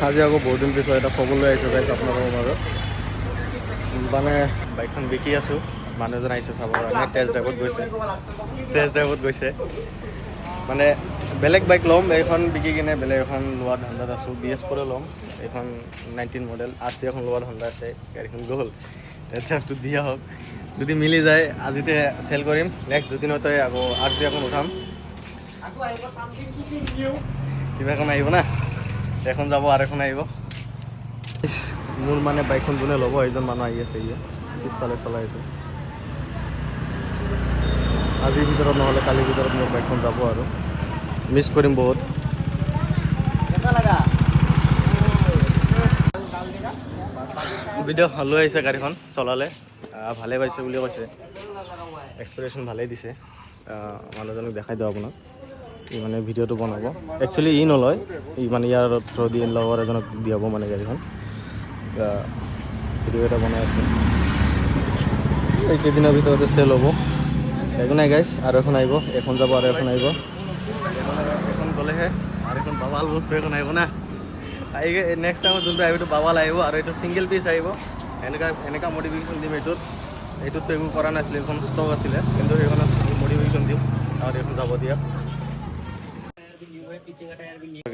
আজি আকৌ বহুত দিন পিছত এটা খবৰ লৈ আহিছোঁ গাইছ আপোনালোকৰ মাজত। মানে বাইকখন বিকি আছোঁ, মানুহ এজন আহিছে চাবৰ কাৰণে, টেষ্ট ড্ৰাইভত গৈছে। মানে বেলেগ বাইক ল'ম, এইখন বিকি কিনে বেলেগ এখন লোৱাৰ ধান্দাত আছোঁ। BS4 ল'ম, এইখন 19 মডেল RC এখন লোৱাৰ ধান্দা আছে। গাড়ীখন গ'ল, টেষ্ট ড্ৰাইভটো দিয়া হওক, যদি মিলি যায় আজিতে চেল কৰিম, নেক্সট দুদিনতে আকৌ RC এখন উঠাম। কিবা এখন আহিব না, এখন যাব আৰু এখন আহিব। মোৰ মানে বাইকখন যোনে ল'ব সেইজন মানুহ আহি আছে, পিছফালে চলাই আছোঁ। আজিৰ ভিতৰত নহ'লে কালিৰ ভিতৰত মোৰ বাইকখন যাব আৰু মিছ কৰিম বহুত। ভিডিঅ' লৈ আহিছে গাড়ীখন, চলালে ভালেই পাইছে বুলি কৈছে, এক্সপ্ৰেশ্যন ভালেই দিছে। মানুহজনক দেখাই দিওঁ আপোনাক, ই মানে ভিডিঅ'টো বনাব। একচুৱেলি ই নলয়, ই মানে ইয়াৰ থ্ৰু দি লগৰ এজনক দিয়াব মানে গাড়ীখন। ভিডিঅ' এটা বনাই আছে, এইকেইদিনৰ ভিতৰতে চেল হ'ব। একো নাই গাইছ, আৰু এখন আহিব, এখন যাব আৰু এখন আহিব। এখন গ'লেহে আৰু এখন বাবাল বস্তু এখন আহিব না। নেক্সট টাইমত যোনটো আহিব এইটো বাবাল আহিব, আৰু এইটো ছিংগল পিচ আহিব। এনেকুৱা মডিফিকেশ্যন দিম এইটোততো একো কৰা নাছিলে, এইখন ষ্টক আছিলে, কিন্তু সেইখনত মডিফিকেশ্যন দিম আৰু এইখন যাব দিয়া।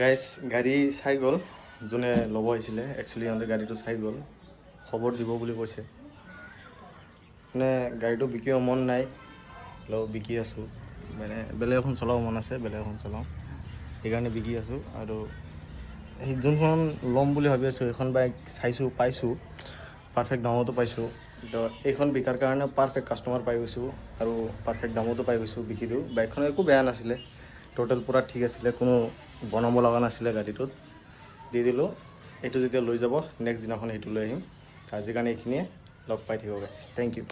গাইছ গাড়ী চাই গ'ল, যোনে ল'ব আহিছিলে। একচুৱেলি সিহঁতে গাড়ীটো চাই গ'ল, খবৰ দিব বুলি কৈছে। মানে গাড়ীটো বিকিব মন নাই, বিকি আছোঁ। মানে বেলেগ এখন চলাব মন আছে, বেলেগ এখন চলাওঁ, সেইকাৰণে বিকি আছোঁ। আৰু সেই যোনখন ল'ম বুলি ভাবি আছোঁ, সেইখন বাইক চাইছোঁ, পাইছোঁ, পাৰফেক্ট দামতো পাইছোঁ। তো এইখন বিকাৰ কাৰণে পাৰফেক্ট কাষ্টমাৰ পাই গৈছোঁ, আৰু পাৰফেক্ট দামতো পাই গৈছোঁ। বিকি দিওঁ, বাইকখন একো বেয়া নাছিলে, টোটেল পূৰা ঠিক আছিলে, কোনো বনাব লগা নাছিলে গাড়ীটোত। দি দিলোঁ, এইটো যেতিয়া লৈ যাব নেক্সট দিনাখন সেইটো লৈ আহিম। আজিৰ কাৰণে এইখিনিয়ে, লগ পাই থাকিব গাইছ, থেংক ইউ।